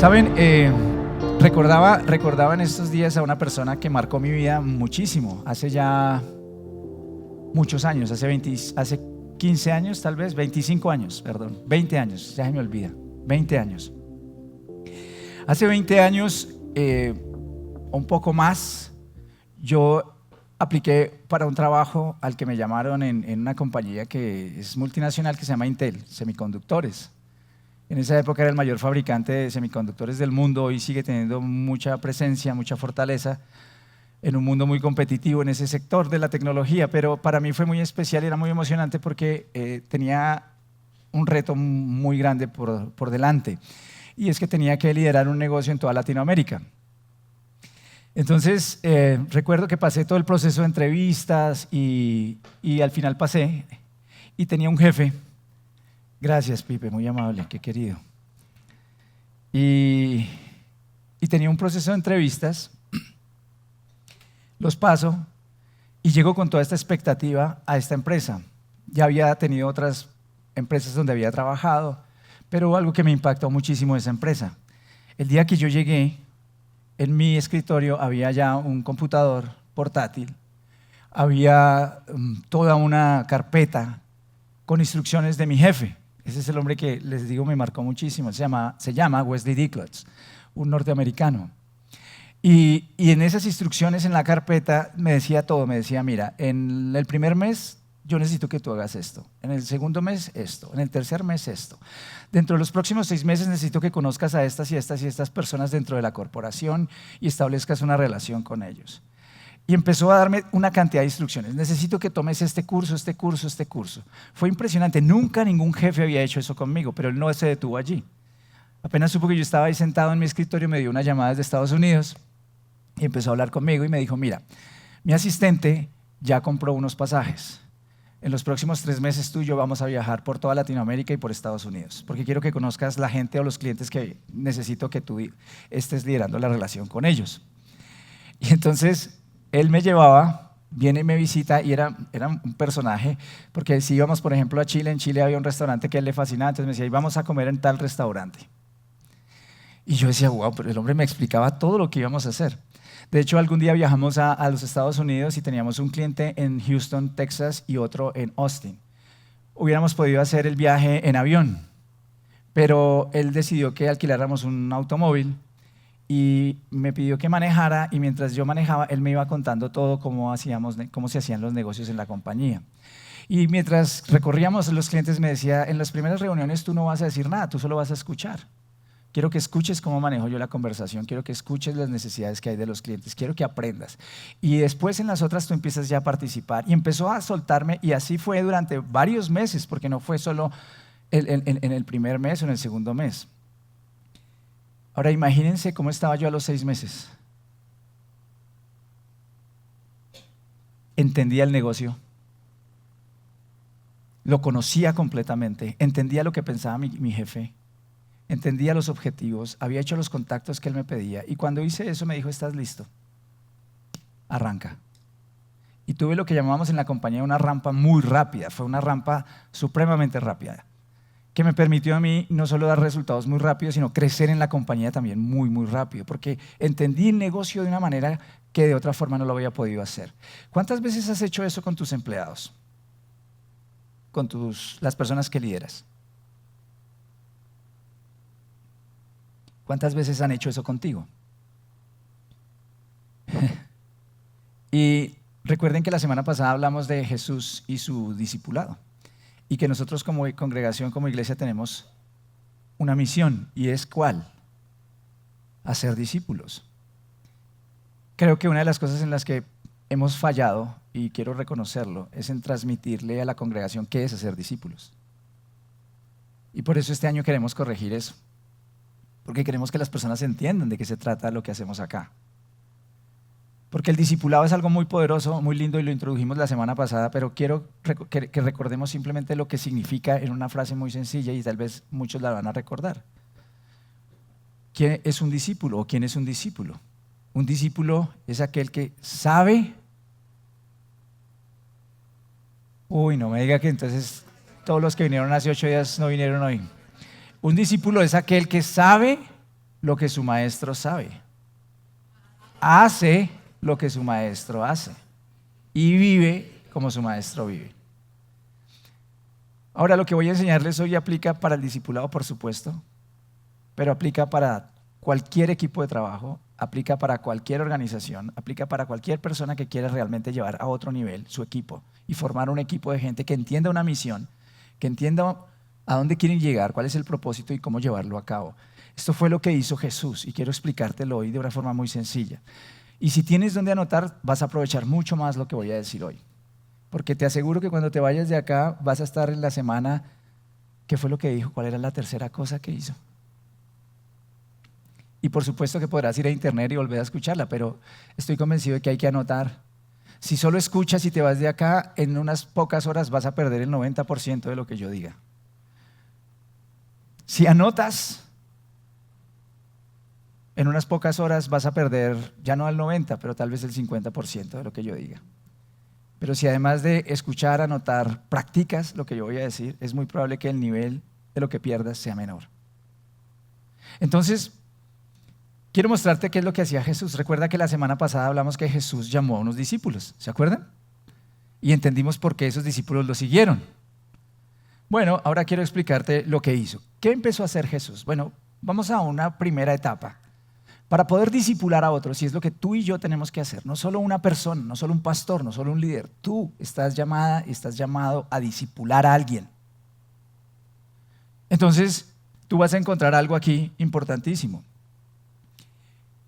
Saben, recordaba en estos días a una persona que marcó mi vida muchísimo, hace ya muchos años, hace 15 años tal vez, 25 años, perdón, 20 años, ya se me olvida, 20 años. Hace 20 años, un poco más, yo apliqué para un trabajo al que me llamaron en una compañía que es multinacional que se llama Intel, semiconductores. En esa época era el mayor fabricante de semiconductores del mundo, hoy sigue teniendo mucha presencia, mucha fortaleza en un mundo muy competitivo en ese sector de la tecnología, pero para mí fue muy especial y era muy emocionante porque tenía un reto muy grande por delante, y es que tenía que liderar un negocio en toda Latinoamérica. Entonces, recuerdo que pasé todo el proceso de entrevistas y al final pasé y tenía un jefe. Gracias, Pipe, muy amable, qué querido. Y tenía un proceso de entrevistas, los paso y llego con toda esta expectativa a esta empresa. Ya había tenido otras empresas donde había trabajado, pero hubo algo que me impactó muchísimo de esa empresa. El día que yo llegué, en mi escritorio había ya un computador portátil, había toda una carpeta con instrucciones de mi jefe. Ese es el hombre que les digo me marcó muchísimo, se llama Wesley Dicklotz, un norteamericano. Y en esas instrucciones en la carpeta me decía todo, me decía, mira, en el primer mes yo necesito que tú hagas esto, en el segundo mes esto, en el tercer mes esto. Dentro de los próximos 6 meses necesito que conozcas a estas y estas y estas personas dentro de la corporación y establezcas una relación con ellos. Y empezó a darme una cantidad de instrucciones. Necesito que tomes este curso, este curso, este curso. Fue impresionante. Nunca ningún jefe había hecho eso conmigo, pero él no se detuvo allí. Apenas supo que yo estaba ahí sentado en mi escritorio, me dio una llamada desde Estados Unidos y empezó a hablar conmigo y me dijo, mira, mi asistente ya compró unos pasajes. En los próximos 3 meses tú y yo vamos a viajar por toda Latinoamérica y por Estados Unidos, porque quiero que conozcas la gente o los clientes que necesito que tú estés liderando la relación con ellos. Y entonces él me llevaba, viene y me visita y era un personaje, porque si íbamos, por ejemplo, a Chile, en Chile había un restaurante que a él le fascinaba, entonces me decía, vamos a comer en tal restaurante. Y yo decía, wow, pero el hombre me explicaba todo lo que íbamos a hacer. De hecho, algún día viajamos a los Estados Unidos y teníamos un cliente en Houston, Texas, y otro en Austin. Hubiéramos podido hacer el viaje en avión, pero él decidió que alquiláramos un automóvil y me pidió que manejara, y mientras yo manejaba, él me iba contando todo cómo se hacían los negocios en la compañía. Y mientras recorríamos, los clientes me decían, en las primeras reuniones tú no vas a decir nada, tú solo vas a escuchar. Quiero que escuches cómo manejo yo la conversación, quiero que escuches las necesidades que hay de los clientes, quiero que aprendas. Y después en las otras tú empiezas ya a participar. Y empezó a soltarme, y así fue durante varios meses, porque no fue solo en el primer mes o en el segundo mes. Ahora imagínense cómo estaba yo a los 6 meses. Entendía el negocio, lo conocía completamente, entendía lo que pensaba mi jefe, entendía los objetivos, había hecho los contactos que él me pedía, y cuando hice eso me dijo, ¿estás listo? Arranca. Y tuve lo que llamábamos en la compañía una rampa muy rápida, fue una rampa supremamente rápida, que me permitió a mí no solo dar resultados muy rápidos, sino crecer en la compañía también muy, muy rápido, porque entendí el negocio de una manera que de otra forma no lo había podido hacer. ¿Cuántas veces has hecho eso con tus empleados? Con las personas que lideras. ¿Cuántas veces han hecho eso contigo? Y recuerden que la semana pasada hablamos de Jesús y su discipulado, y que nosotros como congregación, como iglesia, tenemos una misión, y es ¿cuál? Hacer discípulos. Creo que una de las cosas en las que hemos fallado, y quiero reconocerlo, es en transmitirle a la congregación qué es hacer discípulos. Y por eso este año queremos corregir eso, porque queremos que las personas entiendan de qué se trata lo que hacemos acá. Porque el discipulado es algo muy poderoso, muy lindo, y lo introdujimos la semana pasada, pero quiero que recordemos simplemente lo que significa en una frase muy sencilla, y tal vez muchos la van a recordar. ¿Quién es un discípulo o quién es un discípulo? Un discípulo es aquel que sabe. Uy, no me diga que entonces todos los que vinieron hace 8 días no vinieron hoy. Un discípulo es aquel que sabe lo que su maestro sabe. Hace lo que su maestro hace. Y vive como su maestro vive. Ahora, lo que voy a enseñarles hoy aplica para el discipulado, por supuesto, pero aplica para cualquier equipo de trabajo, aplica para cualquier organización, aplica para cualquier persona que quiera realmente llevar a otro nivel su equipo y formar un equipo de gente que entienda una misión, que entienda a dónde quieren llegar, cuál es el propósito y cómo llevarlo a cabo. Esto fue lo que hizo Jesús y quiero explicártelo hoy de una forma muy sencilla. Y si tienes donde anotar, vas a aprovechar mucho más lo que voy a decir hoy. Porque te aseguro que cuando te vayas de acá vas a estar en la semana, ¿qué fue lo que dijo? ¿Cuál era la tercera cosa que hizo? Y por supuesto que podrás ir a internet y volver a escucharla, pero estoy convencido de que hay que anotar. Si solo escuchas y te vas de acá, en unas pocas horas vas a perder el 90% de lo que yo diga. Si anotas, en unas pocas horas vas a perder ya no el 90%, pero tal vez el 50% de lo que yo diga. Pero si además de escuchar, anotar, practicas lo que yo voy a decir, es muy probable que el nivel de lo que pierdas sea menor. Entonces, quiero mostrarte qué es lo que hacía Jesús. Recuerda que la semana pasada hablamos que Jesús llamó a unos discípulos, ¿se acuerdan? Y entendimos por qué esos discípulos lo siguieron. Bueno, ahora quiero explicarte lo que hizo. ¿Qué empezó a hacer Jesús? Bueno, vamos a una primera etapa. Para poder discipular a otros, y es lo que tú y yo tenemos que hacer, no solo una persona, no solo un pastor, no solo un líder, tú estás llamado a discipular a alguien. Entonces, tú vas a encontrar algo aquí importantísimo.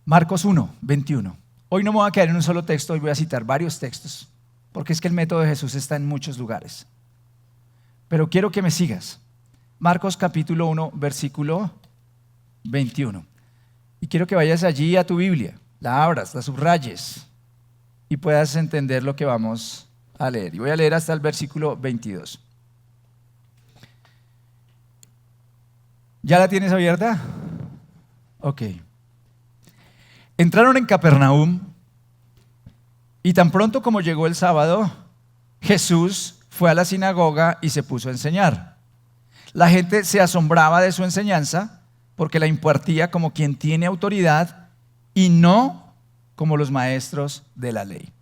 Marcos 1, 21. Hoy no me voy a quedar en un solo texto, hoy voy a citar varios textos, porque es que el método de Jesús está en muchos lugares. Pero quiero que me sigas. Marcos capítulo 1, versículo 21. Y quiero que vayas allí a tu Biblia, la abras, la subrayes y puedas entender lo que vamos a leer. Y voy a leer hasta el versículo 22. ¿Ya la tienes abierta? Ok. Entraron en Capernaum y tan pronto como llegó el sábado, Jesús fue a la sinagoga y se puso a enseñar. La gente se asombraba de su enseñanza porque la impartía como quien tiene autoridad y no como los maestros de la ley.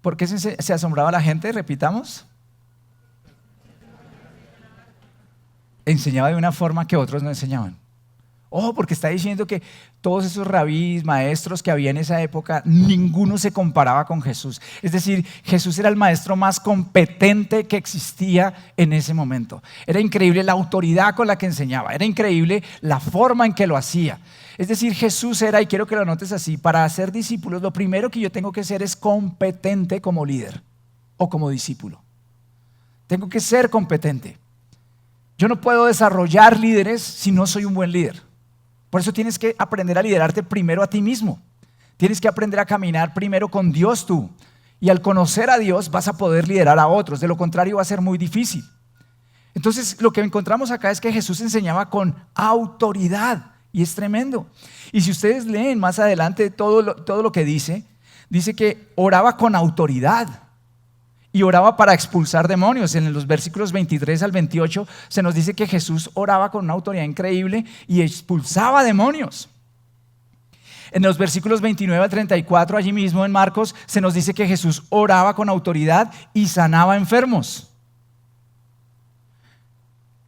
¿Por qué se asombraba la gente? Repitamos. Enseñaba de una forma que otros no enseñaban. Ojo, porque está diciendo que todos esos rabís, maestros que había en esa época, ninguno se comparaba con Jesús. Es decir, Jesús era el maestro más competente que existía en ese momento. Era increíble la autoridad con la que enseñaba, era increíble la forma en que lo hacía. Es decir, Jesús era, y quiero que lo notes así, para hacer discípulos, lo primero que yo tengo que ser es competente como líder o como discípulo. Tengo que ser competente. Yo no puedo desarrollar líderes si no soy un buen líder. Por eso tienes que aprender a liderarte primero a ti mismo. Tienes que aprender a caminar primero con Dios tú. Y al conocer a Dios vas a poder liderar a otros. De lo contrario va a ser muy difícil. Entonces lo que encontramos acá es que Jesús enseñaba con autoridad. Y es tremendo. Y si ustedes leen más adelante todo lo que dice que oraba con autoridad. Y oraba para expulsar demonios. En los versículos 23 al 28 se nos dice que Jesús oraba con una autoridad increíble y expulsaba demonios. En los versículos 29 al 34, allí mismo en Marcos, se nos dice que Jesús oraba con autoridad y sanaba enfermos.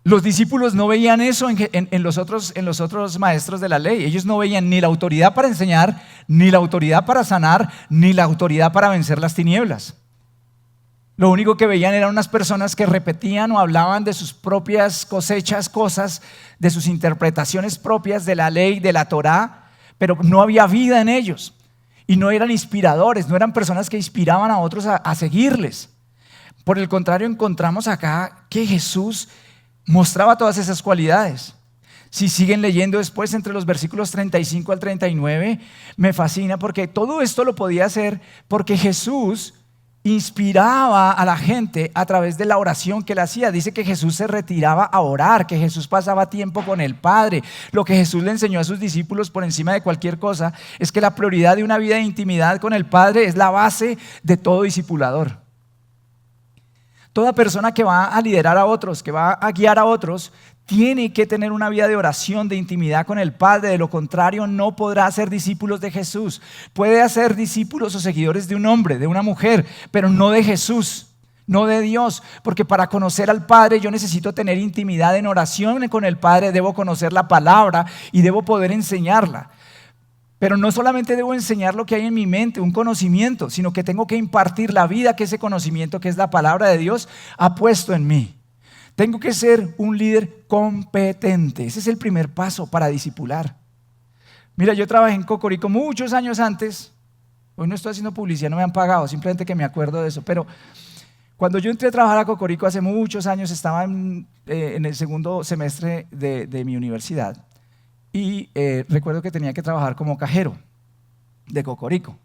Los discípulos no veían eso en los otros maestros de la ley. Ellos no veían ni la autoridad para enseñar, ni la autoridad para sanar, ni la autoridad para vencer las tinieblas. Lo único que veían eran unas personas que repetían o hablaban de sus propias cosechas, cosas, de sus interpretaciones propias de la ley, de la Torá, pero no había vida en ellos. Y no eran inspiradores, no eran personas que inspiraban a otros a seguirles. Por el contrario, encontramos acá que Jesús mostraba todas esas cualidades. Si siguen leyendo después entre los versículos 35 al 39, me fascina porque todo esto lo podía hacer porque Jesús inspiraba a la gente a través de la oración que él hacía. Dice que Jesús se retiraba a orar, que Jesús pasaba tiempo con el Padre. Lo que Jesús le enseñó a sus discípulos por encima de cualquier cosa es que la prioridad de una vida de intimidad con el Padre es la base de todo discipulador. Toda persona que va a liderar a otros, que va a guiar a otros, tiene que tener una vida de oración, de intimidad con el Padre. De lo contrario, no podrá ser discípulos de Jesús. Puede hacer discípulos o seguidores de un hombre, de una mujer, pero no de Jesús, no de Dios. Porque para conocer al Padre yo necesito tener intimidad en oración con el Padre. Debo conocer la palabra y debo poder enseñarla. Pero no solamente debo enseñar lo que hay en mi mente, un conocimiento, sino que tengo que impartir la vida que ese conocimiento, que es la palabra de Dios, ha puesto en mí. Tengo que ser un líder competente. Ese es el primer paso para discipular. Mira, yo trabajé en Cocorico muchos años antes. Hoy no estoy haciendo publicidad, no me han pagado, simplemente que me acuerdo de eso. Pero cuando yo entré a trabajar a Cocorico hace muchos años, estaba en el segundo semestre de mi universidad. Y recuerdo que tenía que trabajar como cajero de Cocorico.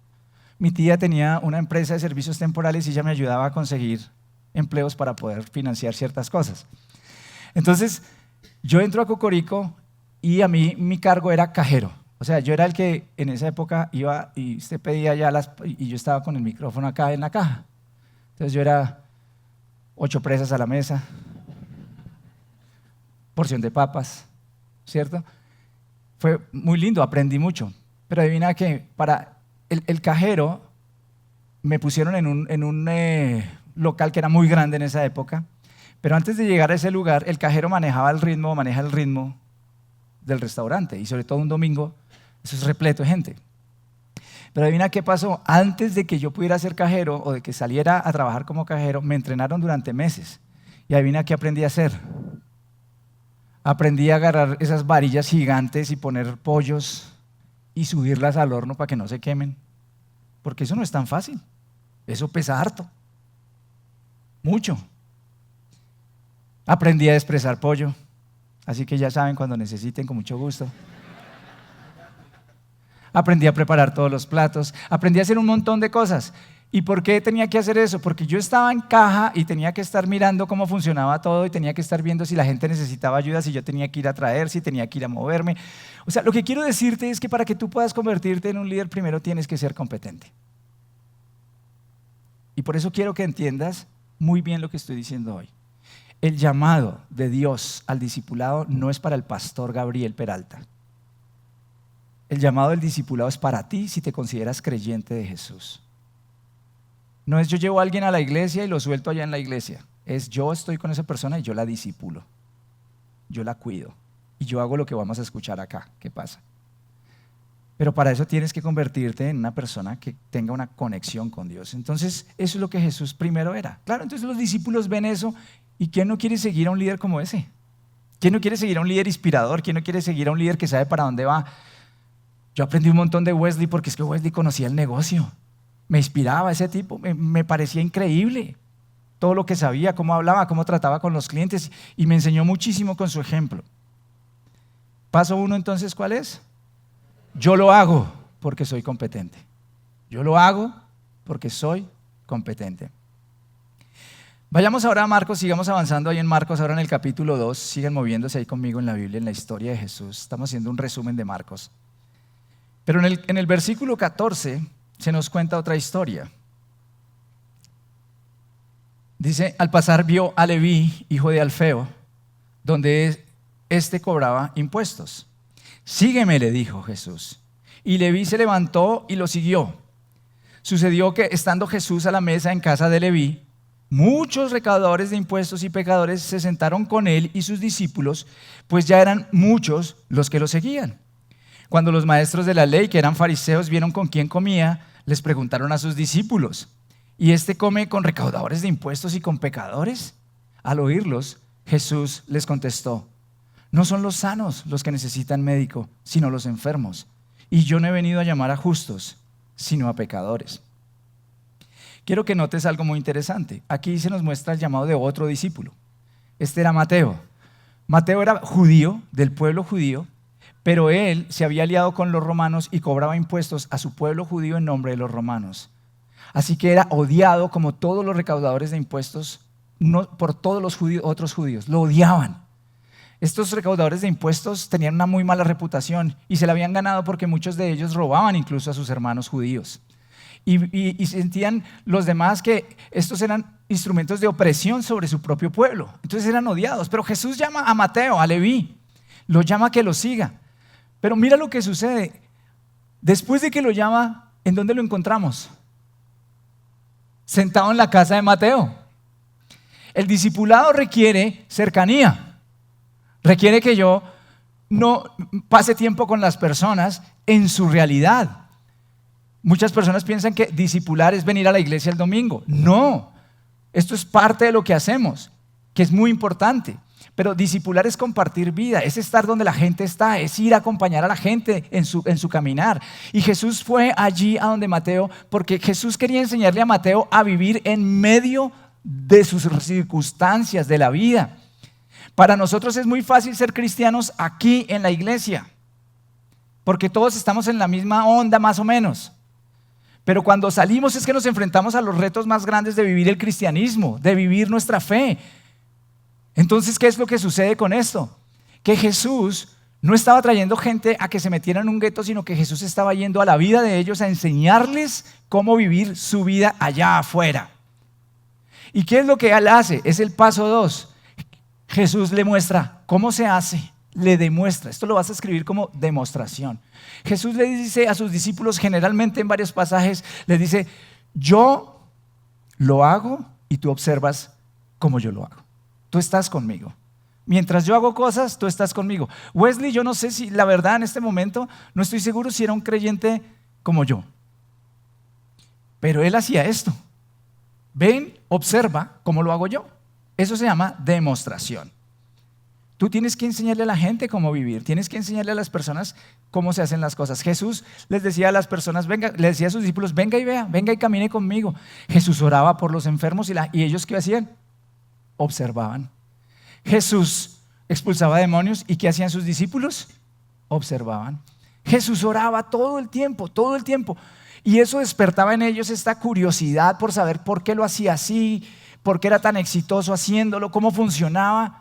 Mi tía tenía una empresa de servicios temporales y ella me ayudaba a conseguir empleos para poder financiar ciertas cosas. Entonces, yo entro a Cocorico y a mí mi cargo era cajero. O sea, yo era el que en esa época iba y usted pedía ya y yo estaba con el micrófono acá en la caja. Entonces yo era 8 presas a la mesa, porción de papas, ¿cierto? Fue muy lindo, aprendí mucho. Pero adivina que para el cajero me pusieron en un local que era muy grande en esa época, pero antes de llegar a ese lugar, el cajero maneja el ritmo del restaurante, y sobre todo un domingo, eso es repleto de gente. Pero adivina qué pasó, antes de que yo pudiera ser cajero o de que saliera a trabajar como cajero, me entrenaron durante meses, y adivina qué aprendí a hacer. Aprendí a agarrar esas varillas gigantes y poner pollos y subirlas al horno para que no se quemen, porque eso no es tan fácil, eso pesa harto. Mucho. Aprendí a expresar pollo, así que ya saben, cuando necesiten, con mucho gusto. Aprendí a preparar todos los platos, aprendí a hacer un montón de cosas. ¿Y por qué tenía que hacer eso? Porque yo estaba en caja y tenía que estar mirando cómo funcionaba todo y tenía que estar viendo si la gente necesitaba ayuda, si yo tenía que ir a traer, si tenía que ir a moverme. O sea, lo que quiero decirte es que para que tú puedas convertirte en un líder, primero tienes que ser competente. Y por eso quiero que entiendas muy bien lo que estoy diciendo hoy. El llamado de Dios al discipulado no es para el pastor Gabriel Peralta. El llamado del discipulado es para ti si te consideras creyente de Jesús. No es yo llevo a alguien a la iglesia y lo suelto allá en la iglesia. Es yo estoy con esa persona y yo la discipulo. Yo la cuido. Y yo hago lo que vamos a escuchar acá. ¿Qué pasa? Pero para eso tienes que convertirte en una persona que tenga una conexión con Dios. Entonces, eso es lo que Jesús primero era. Claro, entonces los discípulos ven eso. ¿Y quién no quiere seguir a un líder como ese? ¿Quién no quiere seguir a un líder inspirador? ¿Quién no quiere seguir a un líder que sabe para dónde va? Yo aprendí un montón de Wesley porque es que Wesley conocía el negocio. Me inspiraba ese tipo, me parecía increíble. Todo lo que sabía, cómo hablaba, cómo trataba con los clientes y me enseñó muchísimo con su ejemplo. Paso 1 entonces, ¿cuál es? Yo lo hago porque soy competente. Yo lo hago porque soy competente. Vayamos ahora a Marcos, sigamos avanzando ahí en Marcos, ahora en el capítulo 2. Sigan moviéndose ahí conmigo en la Biblia, en la historia de Jesús. Estamos haciendo un resumen de Marcos. Pero en el versículo 14 se nos cuenta otra historia. Dice, al pasar vio a Leví, hijo de Alfeo, donde éste cobraba impuestos. Sígueme, le dijo Jesús. Y Leví se levantó y lo siguió. Sucedió que estando Jesús a la mesa en casa de Leví, muchos recaudadores de impuestos y pecadores se sentaron con él y sus discípulos, pues ya eran muchos los que lo seguían. Cuando los maestros de la ley, que eran fariseos, vieron con quién comía, les preguntaron a sus discípulos, ¿y este come con recaudadores de impuestos y con pecadores? Al oírlos, Jesús les contestó, no son los sanos los que necesitan médico, sino los enfermos. Y yo no he venido a llamar a justos, sino a pecadores. Quiero que notes algo muy interesante. Aquí se nos muestra el llamado de otro discípulo. Este era Mateo. Mateo era judío, del pueblo judío, pero él se había aliado con los romanos y cobraba impuestos a su pueblo judío en nombre de los romanos. Así que era odiado como todos los recaudadores de impuestos por todos los otros judíos. Lo odiaban. Estos recaudadores de impuestos tenían una muy mala reputación y se la habían ganado porque muchos de ellos robaban incluso a sus hermanos judíos. Y sentían los demás que estos eran instrumentos de opresión sobre su propio pueblo. Entonces eran odiados. Pero Jesús llama a Mateo, a Leví, lo llama a que lo siga. Pero mira lo que sucede. Después de que lo llama, ¿en dónde lo encontramos? Sentado en la casa de Mateo. El discipulado requiere cercanía. Requiere que yo no pase tiempo con las personas en su realidad. Muchas personas piensan que discipular es venir a la iglesia el domingo. No, esto es parte de lo que hacemos, que es muy importante. Pero discipular es compartir vida, es estar donde la gente está, es ir a acompañar a la gente en su caminar. Y Jesús fue allí a donde Mateo, porque Jesús quería enseñarle a Mateo a vivir en medio de sus circunstancias de la vida. Para nosotros es muy fácil ser cristianos aquí en la iglesia, porque todos estamos en la misma onda más o menos. Pero cuando salimos es que nos enfrentamos a los retos más grandes de vivir el cristianismo, de vivir nuestra fe. Entonces, ¿qué es lo que sucede con esto? Que Jesús no estaba trayendo gente a que se metieran en un gueto, sino que Jesús estaba yendo a la vida de ellos a enseñarles cómo vivir su vida allá afuera. ¿Y qué es lo que Él hace? Es el paso 2. Jesús le muestra cómo se hace. Le demuestra, esto lo vas a escribir como demostración. Jesús le dice a sus discípulos, generalmente en varios pasajes, les dice: yo lo hago y tú observas cómo yo lo hago. Tú estás conmigo. Mientras yo hago cosas, tú estás conmigo. Wesley, yo no sé si, la verdad en este momento, no estoy seguro si era un creyente como yo. Pero él hacía esto. Ven, observa cómo lo hago yo. Eso se llama demostración. Tú tienes que enseñarle a la gente cómo vivir, tienes que enseñarle a las personas cómo se hacen las cosas. Jesús les decía a las personas, venga, les decía a sus discípulos, venga y vea, venga y camine conmigo. Jesús oraba por los enfermos y ellos ¿qué hacían? Observaban. Jesús expulsaba demonios y ¿qué hacían sus discípulos? Observaban. Jesús oraba todo el tiempo. Y eso despertaba en ellos esta curiosidad por saber por qué lo hacía así, por qué era tan exitoso haciéndolo, cómo funcionaba.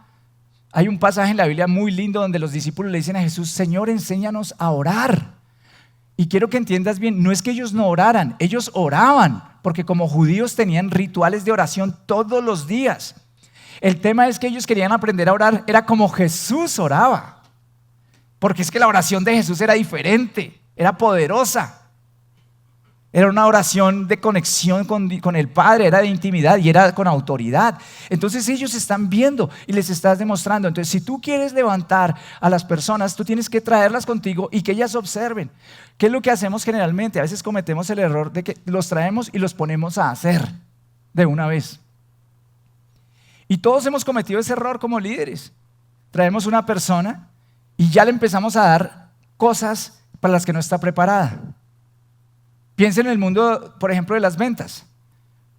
Hay un pasaje en la Biblia muy lindo donde los discípulos le dicen a Jesús: Señor, enséñanos a orar. Y quiero que entiendas bien, no es que ellos no oraran, ellos oraban, porque como judíos tenían rituales de oración todos los días. El tema es que ellos querían aprender a orar, era como Jesús oraba, porque es que la oración de Jesús era diferente, era poderosa. Era una oración de conexión con el Padre, era de intimidad y era con autoridad. Entonces ellos están viendo y les estás demostrando. Entonces, si tú quieres levantar a las personas, tú tienes que traerlas contigo y que ellas observen. ¿Qué es lo que hacemos generalmente? A veces cometemos el error de que los traemos y los ponemos a hacer de una vez. Y todos hemos cometido ese error como líderes. Traemos una persona y ya le empezamos a dar cosas para las que no está preparada. Piensen en el mundo, por ejemplo, de las ventas.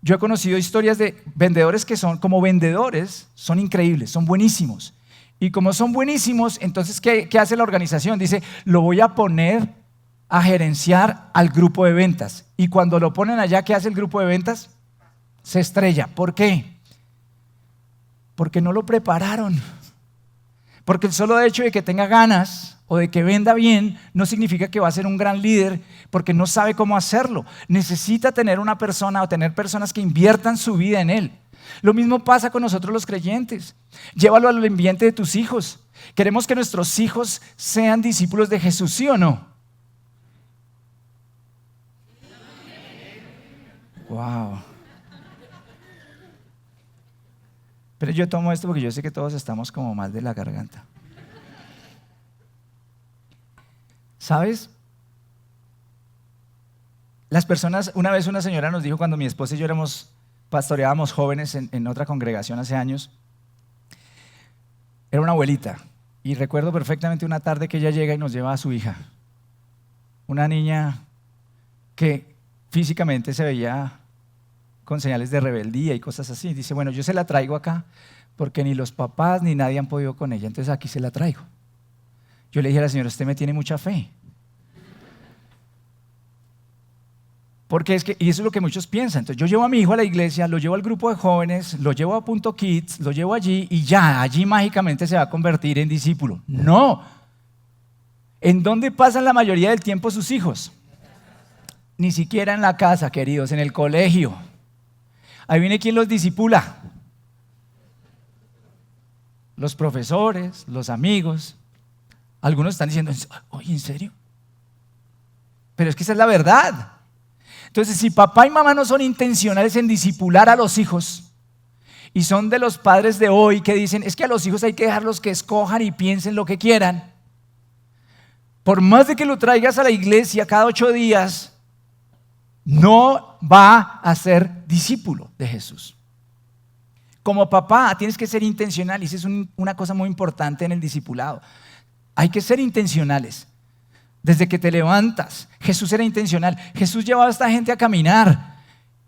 Yo he conocido historias de vendedores que son, como vendedores, son increíbles, son buenísimos. Y como son buenísimos, entonces, ¿qué hace la organización? Dice, lo voy a poner a gerenciar al grupo de ventas. Y cuando lo ponen allá, ¿qué hace el grupo de ventas? Se estrella. ¿Por qué? Porque no lo prepararon. Porque el solo hecho de que tenga ganas o de que venda bien no significa que va a ser un gran líder, porque no sabe cómo hacerlo. Necesita tener una persona o tener personas que inviertan su vida en él. Lo mismo pasa con nosotros los creyentes. Llévalo al ambiente de tus hijos. Queremos que nuestros hijos sean discípulos de Jesús, ¿sí o no? Wow. Pero yo tomo esto porque yo sé que todos estamos como mal de la garganta. ¿Sabes? Las personas, una vez una señora nos dijo, cuando mi esposa y yo pastoreábamos jóvenes en otra congregación hace años, era una abuelita, y recuerdo perfectamente una tarde que ella llega y nos lleva a su hija, una niña que físicamente se veía con señales de rebeldía y cosas así. Dice, bueno, yo se la traigo acá porque ni los papás ni nadie han podido con ella, entonces aquí se la traigo. Yo le dije a la señora, usted me tiene mucha fe. Porque y eso es lo que muchos piensan. Entonces yo llevo a mi hijo a la iglesia, lo llevo al grupo de jóvenes, lo llevo a Punto Kids, lo llevo allí y ya, allí mágicamente se va a convertir en discípulo. No. ¿En dónde pasan la mayoría del tiempo sus hijos? Ni siquiera en la casa, queridos, en el colegio. Ahí viene quien los disipula. Los profesores, los amigos. Algunos están diciendo, oye, ¿en serio? Pero es que esa es la verdad. Entonces, si papá y mamá no son intencionales en disipular a los hijos y son de los padres de hoy que dicen, es que a los hijos hay que dejarlos que escojan y piensen lo que quieran, por más de que lo traigas a la iglesia cada 8 días, no va a ser discípulo de Jesús. Como papá tienes que ser intencional y esa es una cosa muy importante en el discipulado. Hay que ser intencionales. Desde que te levantas, Jesús era intencional. Jesús llevaba a esta gente a caminar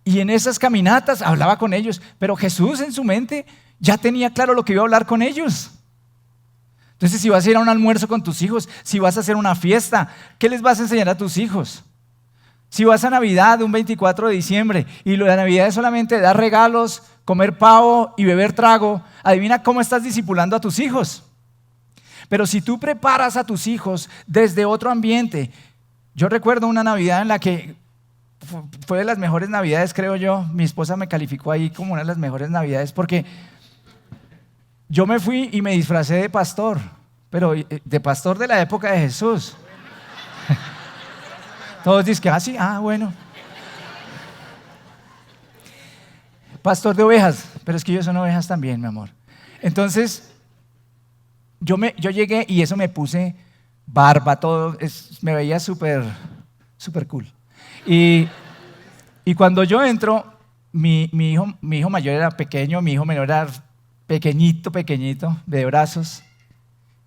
y en esas caminatas hablaba con ellos, pero Jesús en su mente ya tenía claro lo que iba a hablar con ellos. Entonces, si vas a ir a un almuerzo con tus hijos, si vas a hacer una fiesta, ¿qué les vas a enseñar a tus hijos? Si vas a Navidad, un 24 de diciembre, y lo de Navidad es solamente dar regalos, comer pavo y beber trago, adivina cómo estás discipulando a tus hijos. Pero si tú preparas a tus hijos desde otro ambiente, yo recuerdo una Navidad en la que fue de las mejores Navidades, creo yo. Mi esposa me calificó ahí como una de las mejores Navidades porque yo me fui y me disfracé de pastor, pero de pastor de la época de Jesús. Todos dicen que sí, bueno. Pastor de ovejas, pero es que ellos son ovejas también, mi amor. Entonces, yo llegué y eso me puse barba, todo, me veía súper cool. Y cuando yo entro, mi hijo mayor era pequeño, mi hijo menor era pequeñito, de brazos.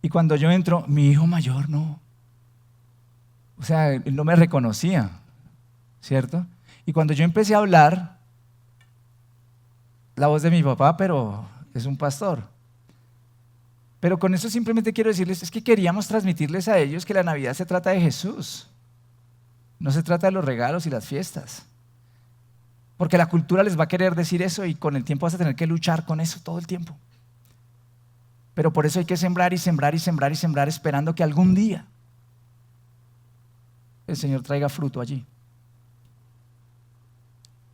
Y cuando yo entro, mi hijo mayor no. O sea, él no me reconocía, ¿cierto? Y cuando yo empecé a hablar, la voz de mi papá, pero es un pastor. Pero con eso simplemente quiero decirles, es que queríamos transmitirles a ellos que la Navidad se trata de Jesús. No se trata de los regalos y las fiestas. Porque la cultura les va a querer decir eso y con el tiempo vas a tener que luchar con eso todo el tiempo. Pero por eso hay que sembrar y sembrar y sembrar y sembrar esperando que algún día el Señor traiga fruto allí.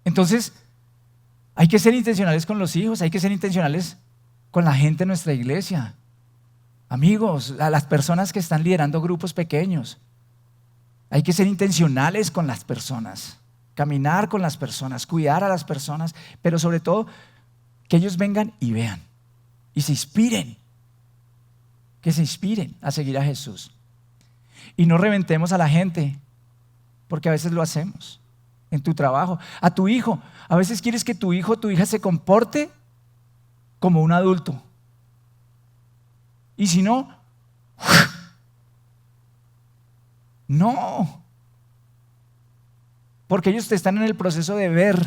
Entonces, hay que ser intencionales con los hijos, hay que ser intencionales con la gente de nuestra iglesia. Amigos, a las personas que están liderando grupos pequeños. Hay que ser intencionales con las personas, caminar con las personas, cuidar a las personas, pero sobre todo que ellos vengan y vean y se inspiren, que se inspiren a seguir a Jesús. Y no reventemos a la gente, porque a veces lo hacemos en tu trabajo. A tu hijo, a veces quieres que tu hijo o tu hija se comporte como un adulto. Y si no, no. Porque ellos te están en el proceso de ver.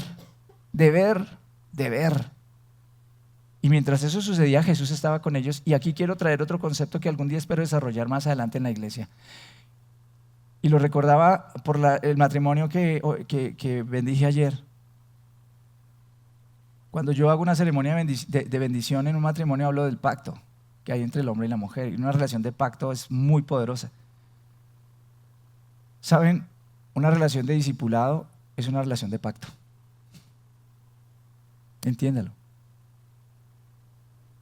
Y mientras eso sucedía, Jesús estaba con ellos. Y aquí quiero traer otro concepto que algún día espero desarrollar más adelante en la iglesia. Y lo recordaba por el matrimonio que bendije ayer. Cuando yo hago una ceremonia de bendición en un matrimonio, hablo del pacto que hay entre el hombre y la mujer. Y una relación de pacto es muy poderosa. ¿Saben? Una relación de discipulado es una relación de pacto. Entiéndalo.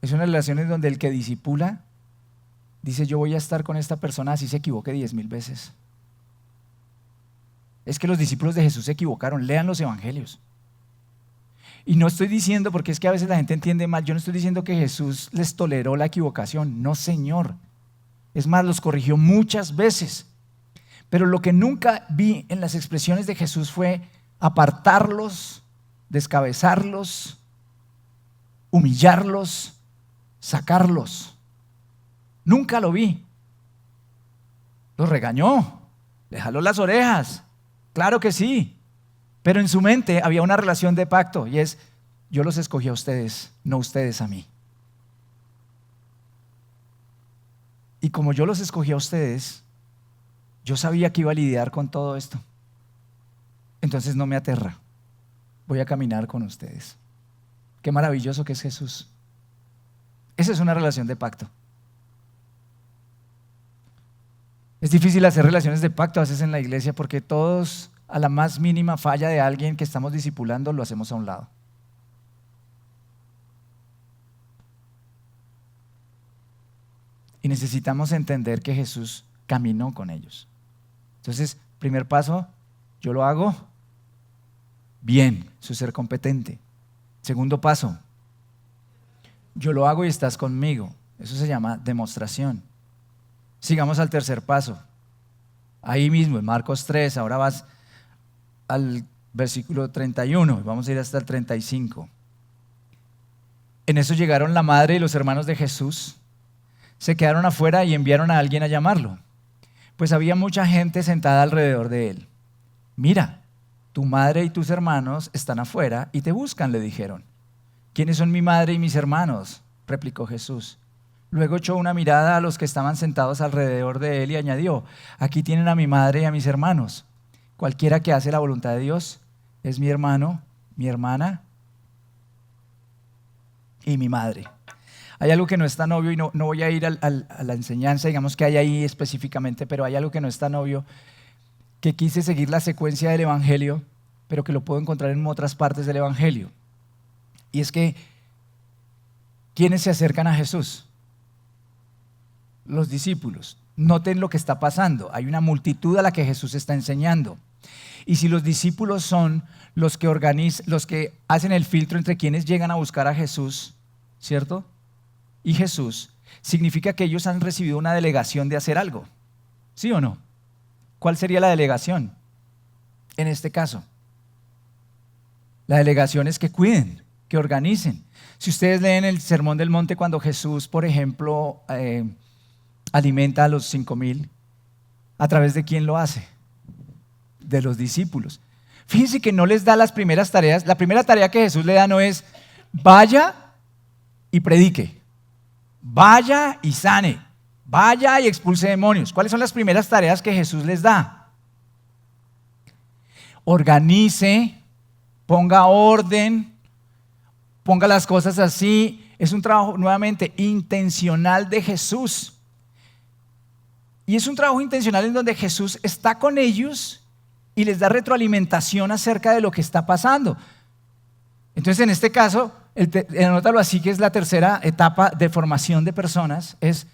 Es una relación en donde el que discipula dice, yo voy a estar con esta persona así se equivoque 10,000 veces. Es que los discípulos de Jesús se equivocaron. Lean los evangelios. Y no estoy diciendo, porque es que a veces la gente entiende mal, yo no estoy diciendo que Jesús les toleró la equivocación. No, Señor. Es más, los corrigió muchas veces. Pero lo que nunca vi en las expresiones de Jesús fue apartarlos, descabezarlos, humillarlos, sacarlos. Nunca lo vi. Los regañó, le jaló las orejas. Claro que sí. Pero en su mente había una relación de pacto y es, yo los escogí a ustedes, no ustedes a mí. Y como yo los escogí a ustedes, yo sabía que iba a lidiar con todo esto. Entonces no me aterra. Voy a caminar con ustedes. Qué maravilloso que es Jesús. Esa es una relación de pacto. Es difícil hacer relaciones de pacto a veces en la iglesia porque todos, a la más mínima falla de alguien que estamos discipulando, lo hacemos a un lado. Y necesitamos entender que Jesús caminó con ellos. Entonces, primer paso, yo lo hago bien, eso es ser competente. Segundo paso, yo lo hago y estás conmigo. Eso se llama demostración. Sigamos al tercer paso. Ahí mismo, en Marcos 3, ahora vas al versículo 31, vamos a ir hasta el 35. En eso llegaron la madre y los hermanos de Jesús, se quedaron afuera y enviaron a alguien a llamarlo, pues había mucha gente sentada alrededor de él. Mira, tu madre y tus hermanos están afuera y te buscan, le dijeron. ¿Quiénes son mi madre y mis hermanos?, replicó Jesús. Luego echó una mirada a los que estaban sentados alrededor de él y añadió, aquí tienen a mi madre y a mis hermanos. Cualquiera que hace la voluntad de Dios es mi hermano, mi hermana y mi madre. Hay algo que no es tan obvio y no voy a ir a la enseñanza, digamos que hay ahí específicamente, pero hay algo que no es tan obvio, que quise seguir la secuencia del Evangelio, pero que lo puedo encontrar en otras partes del Evangelio. Y es que, ¿quiénes se acercan a Jesús? Los discípulos. Noten lo que está pasando. Hay una multitud a la que Jesús está enseñando. Y si los discípulos son los que hacen el filtro entre quienes llegan a buscar a Jesús, ¿cierto?, y Jesús, significa que ellos han recibido una delegación de hacer algo. ¿Sí o no? ¿Cuál sería la delegación en este caso? La delegación es que cuiden, que organicen. Si ustedes leen el Sermón del Monte, cuando Jesús, por ejemplo, alimenta a los 5,000, ¿a través de quién lo hace? De los discípulos. Fíjense que no les da las primeras tareas. La primera tarea que Jesús le da no es vaya y predique, vaya y sane, vaya y expulse demonios. ¿Cuáles son las primeras tareas que Jesús les da? Organice, ponga orden, ponga las cosas así. Es un trabajo nuevamente intencional de Jesús. Y es un trabajo intencional en donde Jesús está con ellos y les da retroalimentación acerca de lo que está pasando. Entonces, en este caso, anótalo así, que es la tercera etapa de formación de personas, es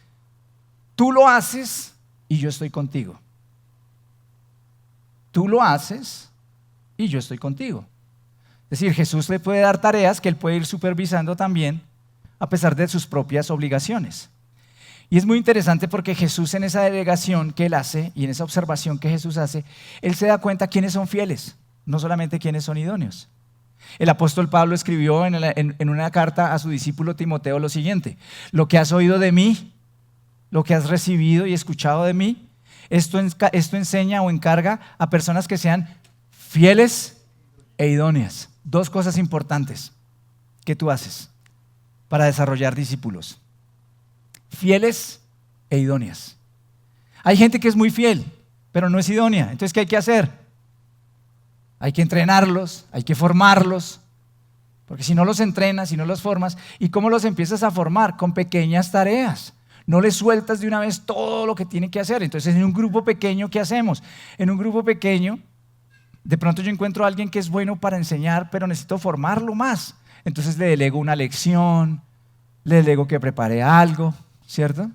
tú lo haces y yo estoy contigo. Tú lo haces y yo estoy contigo. Es decir, Jesús le puede dar tareas que él puede ir supervisando también a pesar de sus propias obligaciones. Y es muy interesante porque Jesús, en esa delegación que él hace y en esa observación que Jesús hace, él se da cuenta quiénes son fieles, no solamente quiénes son idóneos. El apóstol Pablo escribió en una carta a su discípulo Timoteo lo siguiente: lo que has oído de mí, lo que has recibido y escuchado de mí, esto enseña o encarga a personas que sean fieles e idóneas. Dos cosas importantes que tú haces para desarrollar discípulos: fieles e idóneas. Hay gente que es muy fiel, pero no es idónea. Entonces, ¿qué hay que hacer? Hay que entrenarlos, hay que formarlos, porque si no los entrenas, si no los formas, ¿y cómo los empiezas a formar? Con pequeñas tareas. No les sueltas de una vez todo lo que tienen que hacer. Entonces, en un grupo pequeño, ¿qué hacemos? En un grupo pequeño, de pronto yo encuentro a alguien que es bueno para enseñar, pero necesito formarlo más. Entonces le delego una lección, le delego que prepare algo, ¿cierto?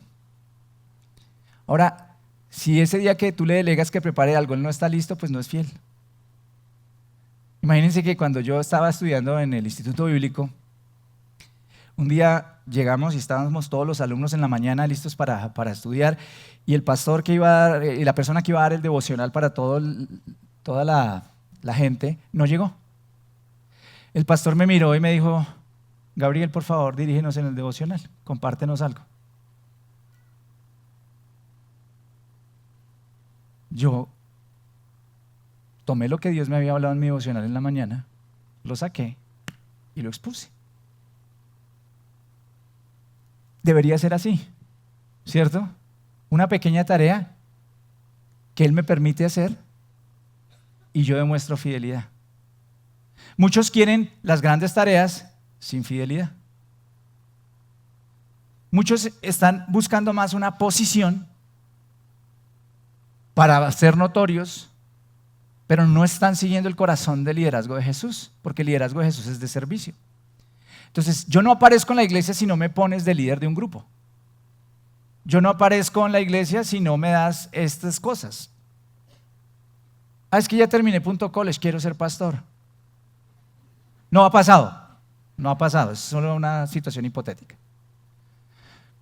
Ahora, si ese día que tú le delegas que prepare algo, él no está listo, pues no es fiel. Imagínense que cuando yo estaba estudiando en el Instituto Bíblico, un día llegamos y estábamos todos los alumnos en la mañana listos para estudiar, y el pastor que iba a dar, y la persona que iba a dar el devocional para toda la gente, no llegó. El pastor me miró y me dijo: Gabriel, por favor, dirígenos en el devocional, compártenos algo. Yo tomé lo que Dios me había hablado en mi devocional en la mañana, lo saqué y lo expuse. Debería ser así, ¿cierto? Una pequeña tarea que Él me permite hacer y yo demuestro fidelidad. Muchos quieren las grandes tareas sin fidelidad. Muchos están buscando más una posición para ser notorios, pero no están siguiendo el corazón del liderazgo de Jesús, porque el liderazgo de Jesús es de servicio. Entonces, yo no aparezco en la iglesia si no me pones de líder de un grupo. yo no aparezco en la iglesia si no me das estas cosas. Es que ya terminé punto college, quiero ser pastor. No ha pasado, no ha pasado, es solo una situación hipotética.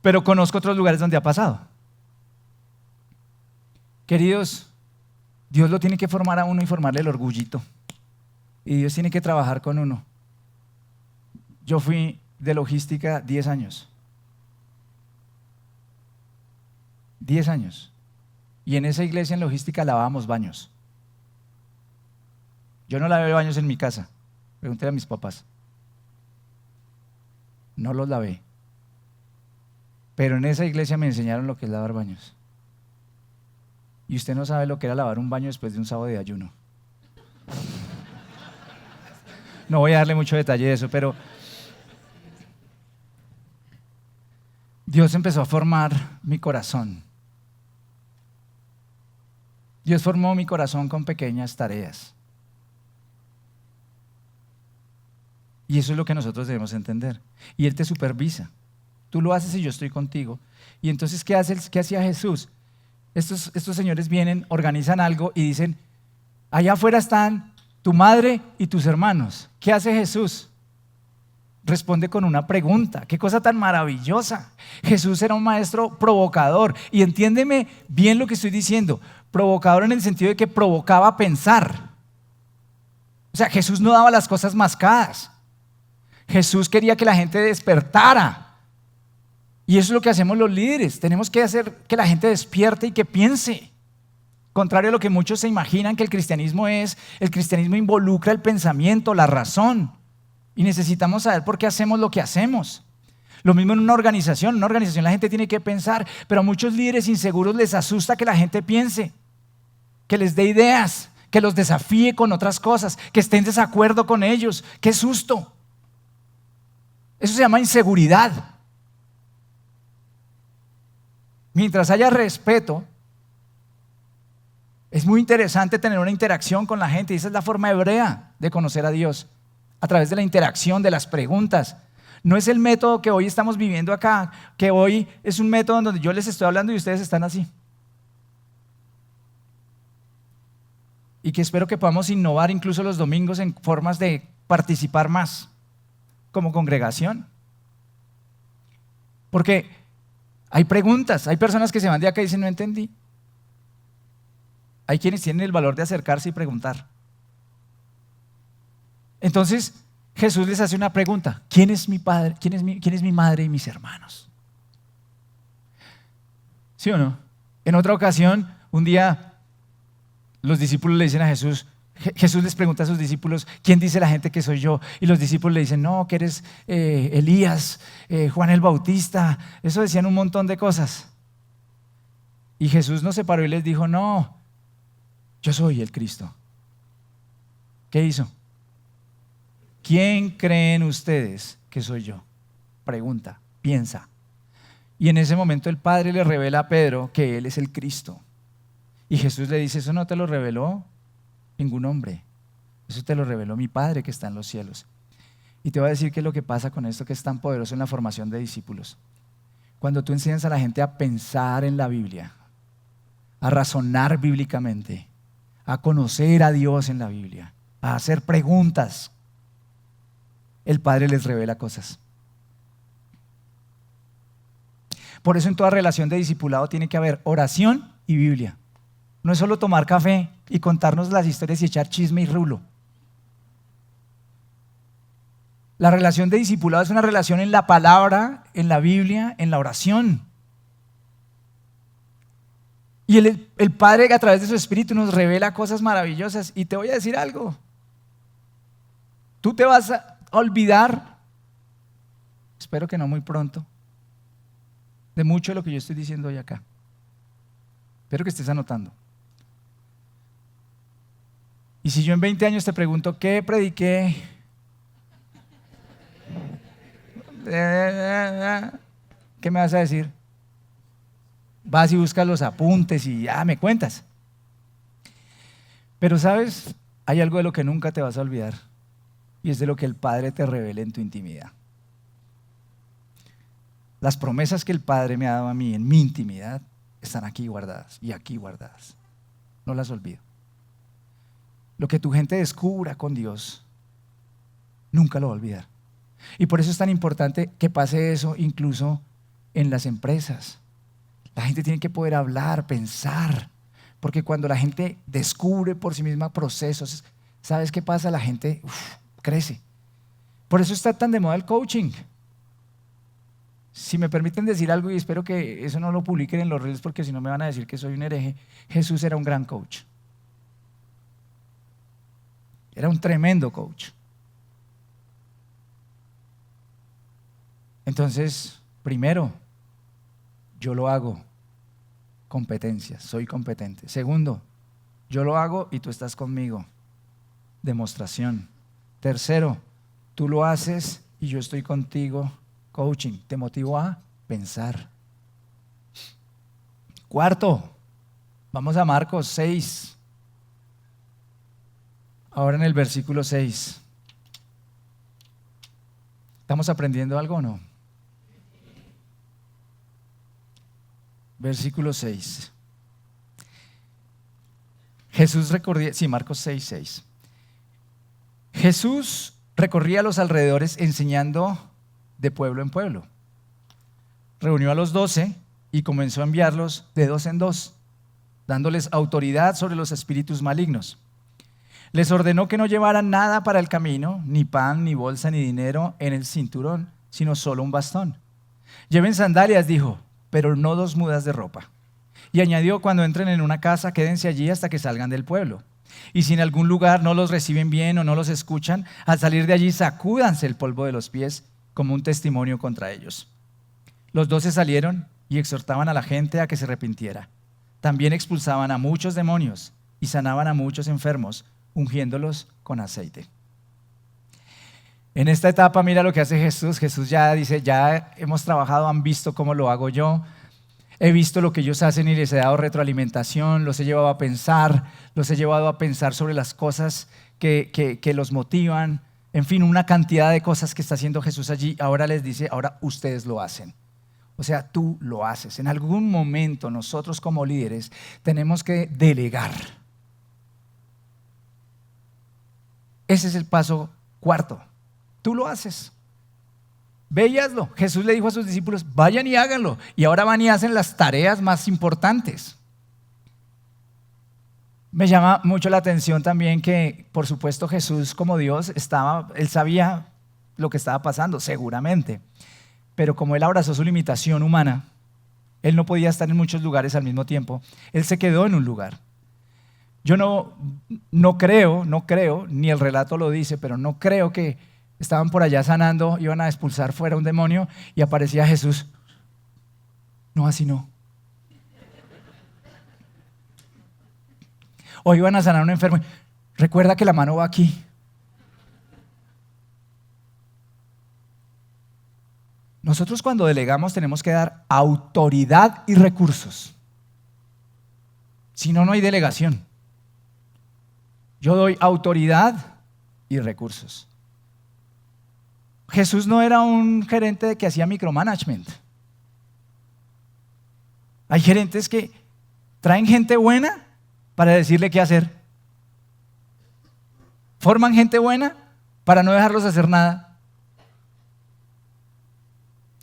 Pero conozco otros lugares donde ha pasado. Queridos, Dios lo tiene que formar a uno y formarle el orgullito. Y Dios tiene que trabajar con uno. Yo fui de logística 10 años. 10 años. Y en esa iglesia en logística lavábamos baños. Yo no lavé baños en mi casa. Pregunté a mis papás. No los lavé. Pero en esa iglesia me enseñaron lo que es lavar baños. Y usted no sabe lo que era lavar un baño después de un sábado de ayuno. No voy a darle mucho detalle de eso, pero Dios empezó a formar mi corazón. Dios formó mi corazón con pequeñas tareas. Y eso es lo que nosotros debemos entender. Y Él te supervisa. Tú lo haces y yo estoy contigo. Y entonces, ¿qué hacía Jesús? Estos señores vienen, organizan algo y dicen, allá afuera están tu madre y tus hermanos. ¿Qué hace Jesús? Responde con una pregunta. ¡Qué cosa tan maravillosa! Jesús era un maestro provocador. Y entiéndeme bien lo que estoy diciendo. Provocador en el sentido de que provocaba a pensar. O sea, Jesús no daba las cosas mascadas. Jesús quería que la gente despertara. Y eso es lo que hacemos los líderes. Tenemos que hacer que la gente despierte y que piense. Contrario a lo que muchos se imaginan que el cristianismo es, el cristianismo involucra el pensamiento, la razón. Y necesitamos saber por qué hacemos lo que hacemos. Lo mismo en una organización. En una organización la gente tiene que pensar, pero a muchos líderes inseguros les asusta que la gente piense, que les dé ideas, que los desafíe con otras cosas, que esté en desacuerdo con ellos. ¡Qué susto! Eso se llama inseguridad. Mientras haya respeto, es muy interesante tener una interacción con la gente y esa es la forma hebrea de conocer a Dios, a través de la interacción, de las preguntas. No es el método que hoy estamos viviendo acá, que hoy es un método donde yo les estoy hablando y ustedes están así. Y que espero que podamos innovar incluso los domingos en formas de participar más como congregación. Porque hay preguntas, hay personas que se van de acá y dicen no entendí. Hay quienes tienen el valor de acercarse y preguntar. Entonces Jesús les hace una pregunta: ¿quién es mi padre? ¿Quién es mi madre y mis hermanos? ¿Sí o no? En otra ocasión, un día los discípulos le dicen a Jesús, Jesús les pregunta a sus discípulos, ¿quién dice la gente que soy yo? Y los discípulos le dicen, no, que eres Elías, Juan el Bautista. Eso decían un montón de cosas. Y Jesús no se paró y les dijo, no, yo soy el Cristo. ¿Qué hizo? ¿Quién creen ustedes que soy yo? Pregunta, piensa. Y en ese momento el Padre le revela a Pedro que Él es el Cristo. Y Jesús le dice, eso no te lo reveló ningún hombre, eso te lo reveló mi Padre que está en los cielos. Y te voy a decir qué es lo que pasa con esto que es tan poderoso en la formación de discípulos. Cuando tú enseñas a la gente a pensar en la Biblia, a razonar bíblicamente, a conocer a Dios en la Biblia, a hacer preguntas, el Padre les revela cosas. Por eso en toda relación de discipulado tiene que haber oración y Biblia. No es solo tomar café y contarnos las historias y echar chisme y rulo. La relación de discipulado es una relación en la palabra, en la Biblia, en la oración. Y el Padre a través de su Espíritu nos revela cosas maravillosas. Y te voy a decir algo. Tú te vas a olvidar, espero que no muy pronto, de mucho de lo que yo estoy diciendo hoy acá. Espero que estés anotando. Y si yo en 20 años te pregunto, ¿qué prediqué? ¿Qué me vas a decir? Vas y buscas los apuntes y ya me cuentas. Pero ¿sabes? Hay algo de lo que nunca te vas a olvidar y es de lo que el Padre te revela en tu intimidad. Las promesas que el Padre me ha dado a mí en mi intimidad están aquí guardadas y aquí guardadas. No las olvido. Lo que tu gente descubra con Dios, nunca lo va a olvidar. Y por eso es tan importante que pase eso incluso en las empresas. La gente tiene que poder hablar, pensar, porque cuando la gente descubre por sí misma procesos, ¿sabes qué pasa? La gente crece. Por eso está tan de moda el coaching. Si me permiten decir algo, y espero que eso no lo publiquen en los redes porque si no me van a decir que soy un hereje, Jesús era un gran coach. Era un tremendo coach. Entonces, primero, yo lo hago. Competencias, soy competente. Segundo, yo lo hago y tú estás conmigo. Demostración. Tercero, tú lo haces y yo estoy contigo. Coaching, te motivo a pensar. Cuarto, vamos a Marcos 6. Ahora en el versículo 6. ¿Estamos aprendiendo algo o no? Versículo 6. Jesús recorría, Marcos 6, 6. Jesús recorría los alrededores enseñando de pueblo en pueblo. Reunió a los 12 y comenzó a enviarlos de dos en dos, dándoles autoridad sobre los espíritus malignos. Les ordenó que no llevaran nada para el camino, ni pan, ni bolsa, ni dinero en el cinturón, sino solo un bastón. Lleven sandalias, dijo, pero no 2 mudas de ropa. Y añadió, cuando entren en una casa, quédense allí hasta que salgan del pueblo. Y si en algún lugar no los reciben bien o no los escuchan, al salir de allí sacúdanse el polvo de los pies como un testimonio contra ellos. Los 12 salieron y exhortaban a la gente a que se arrepintiera. También expulsaban a muchos demonios y sanaban a muchos enfermos, ungiéndolos con aceite. En esta etapa mira lo que hace Jesús. Jesús ya dice, ya hemos trabajado, han visto cómo lo hago yo. He visto lo que ellos hacen y les he dado retroalimentación, los he llevado a pensar sobre las cosas que los motivan. En fin, una cantidad de cosas que está haciendo Jesús allí. Ahora les dice, ahora ustedes lo hacen. O sea, tú lo haces. En algún momento nosotros como líderes tenemos que delegar. Ese es el paso cuarto. Tú lo haces. Ve y hazlo. Jesús le dijo a sus discípulos, vayan y háganlo. Y ahora van y hacen las tareas más importantes. Me llama mucho la atención también que, por supuesto, Jesús como Dios él sabía lo que estaba pasando, seguramente. Pero como él abrazó su limitación humana, él no podía estar en muchos lugares al mismo tiempo. Él se quedó en un lugar. Yo no creo, ni el relato lo dice, pero no creo que estaban por allá sanando, iban a expulsar fuera un demonio y aparecía Jesús. No, así no. O iban a sanar a un enfermo. Recuerda que la mano va aquí. Nosotros cuando delegamos tenemos que dar autoridad y recursos. Si no, no hay delegación. Yo doy autoridad y recursos. Jesús no era un gerente que hacía micromanagement. Hay gerentes que traen gente buena para decirle qué hacer. Forman gente buena para no dejarlos hacer nada.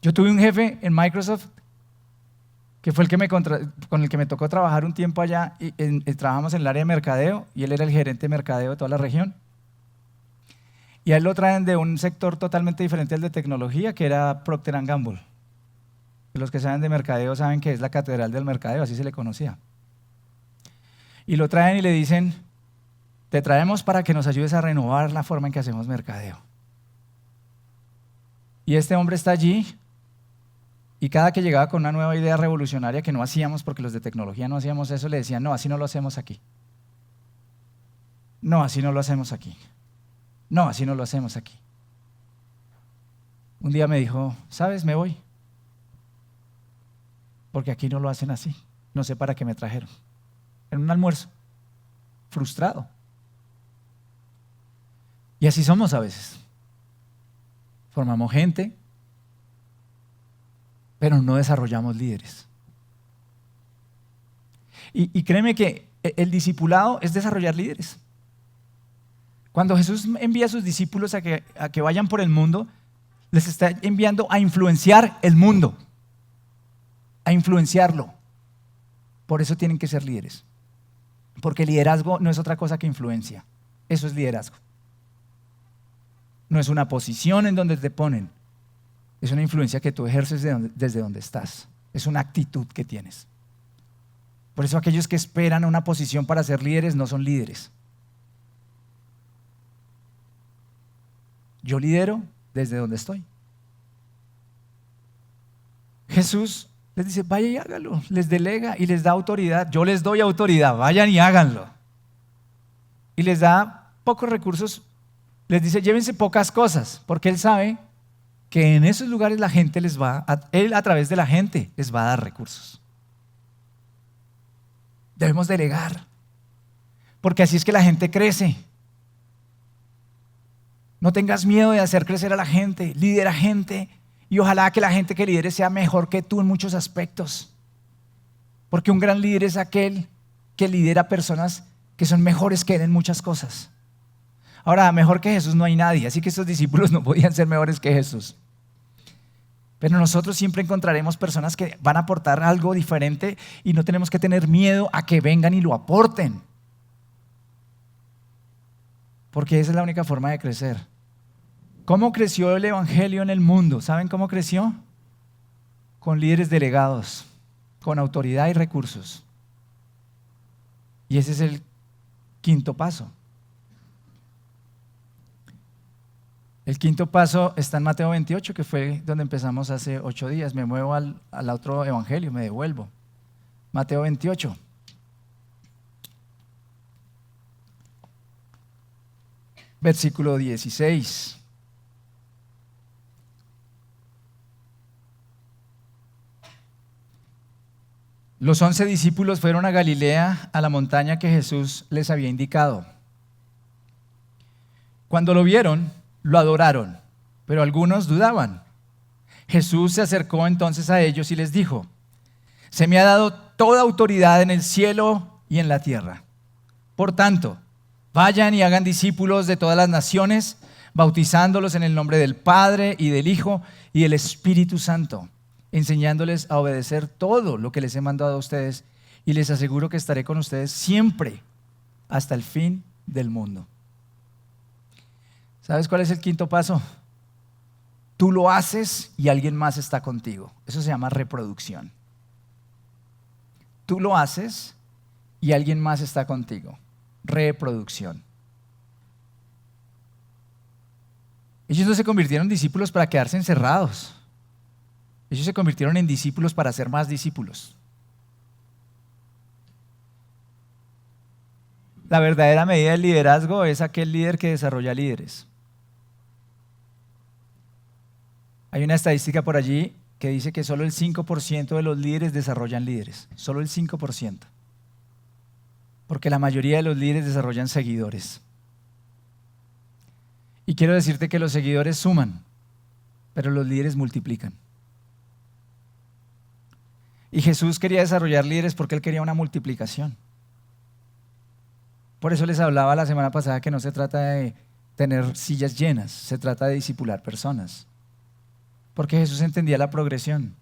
Yo tuve un jefe en Microsoft que fue con el que me tocó trabajar un tiempo allá y trabajamos en el área de mercadeo y él era el gerente de mercadeo de toda la región. Y a él lo traen de un sector totalmente diferente al de tecnología, que era Procter & Gamble. Los que saben de mercadeo saben que es la catedral del mercadeo, así se le conocía. Y lo traen y le dicen, te traemos para que nos ayudes a renovar la forma en que hacemos mercadeo. Y este hombre está allí y cada que llegaba con una nueva idea revolucionaria que no hacíamos, porque los de tecnología no hacíamos eso, le decían, no, así no lo hacemos aquí. No, así no lo hacemos aquí. No, así no lo hacemos aquí. Un día me dijo, ¿sabes? Me voy. Porque aquí no lo hacen así. No sé para qué me trajeron. En un almuerzo. Frustrado. Y así somos a veces. Formamos gente. pero no desarrollamos líderes. Y créeme que el discipulado es desarrollar líderes. Cuando Jesús envía a sus discípulos a que vayan por el mundo, les está enviando a influenciar el mundo, a influenciarlo. Por eso tienen que ser líderes. Porque liderazgo no es otra cosa que influencia. Eso es liderazgo. No es una posición en donde te ponen. Es una influencia que tú ejerces desde donde estás. Es una actitud que tienes. Por eso aquellos que esperan una posición para ser líderes no son líderes. Yo lidero desde donde estoy. Jesús les dice, vaya y hágalo, les delega y les da autoridad. Yo les doy autoridad, vayan y háganlo. Y les da pocos recursos, les dice, llévense pocas cosas, porque Él sabe que en esos lugares la gente Él a través de la gente les va a dar recursos. Debemos delegar, porque así es que la gente crece. No tengas miedo de hacer crecer a la gente, lidera gente. Y ojalá que la gente que lidere sea mejor que tú en muchos aspectos. Porque un gran líder es aquel que lidera personas que son mejores que él en muchas cosas. Ahora, mejor que Jesús no hay nadie, así que estos discípulos no podían ser mejores que Jesús. Pero nosotros siempre encontraremos personas que van a aportar algo diferente y no tenemos que tener miedo a que vengan y lo aporten. Porque esa es la única forma de crecer. ¿Cómo creció el evangelio en el mundo? ¿Saben cómo creció? Con líderes delegados, con autoridad y recursos. Y ese es el quinto paso. El quinto paso está en Mateo 28, que fue donde empezamos hace 8 días. Me muevo al otro evangelio, me devuelvo. Mateo 28. Versículo 16. Los 11 discípulos fueron a Galilea, a la montaña que Jesús les había indicado. Cuando lo vieron, lo adoraron, pero algunos dudaban. Jesús se acercó entonces a ellos y les dijo, se me ha dado toda autoridad en el cielo y en la tierra. Por tanto, vayan y hagan discípulos de todas las naciones, bautizándolos en el nombre del Padre y del Hijo y del Espíritu Santo, enseñándoles a obedecer todo lo que les he mandado a ustedes, y les aseguro que estaré con ustedes siempre hasta el fin del mundo. ¿Sabes cuál es el quinto paso? Tú lo haces y alguien más está contigo. Eso se llama reproducción. Tú lo haces y alguien más está contigo. Reproducción. Ellos no se convirtieron en discípulos para quedarse encerrados. Ellos se convirtieron en discípulos para ser más discípulos. La verdadera medida del liderazgo es aquel líder que desarrolla líderes. Hay una estadística por allí que dice que solo el 5% de los líderes desarrollan líderes. Solo el 5%. Porque la mayoría de los líderes desarrollan seguidores. Y quiero decirte que los seguidores suman, pero los líderes multiplican. Y Jesús quería desarrollar líderes porque Él quería una multiplicación. Por eso les hablaba la semana pasada que no se trata de tener sillas llenas, se trata de discipular personas. Porque Jesús entendía la progresión.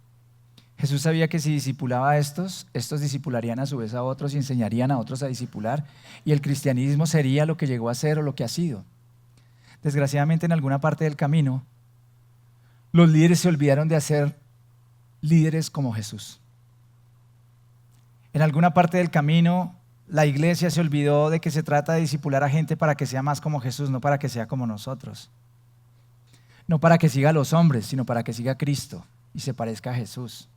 Jesús sabía que si discipulaba a estos discipularían a su vez a otros y enseñarían a otros a discipular. Y el cristianismo sería lo que llegó a ser o lo que ha sido. Desgraciadamente, en alguna parte del camino, los líderes se olvidaron de hacer líderes como Jesús. En alguna parte del camino, la iglesia se olvidó de que se trata de discipular a gente para que sea más como Jesús, no para que sea como nosotros. No para que siga a los hombres, sino para que siga a Cristo y se parezca a Jesús.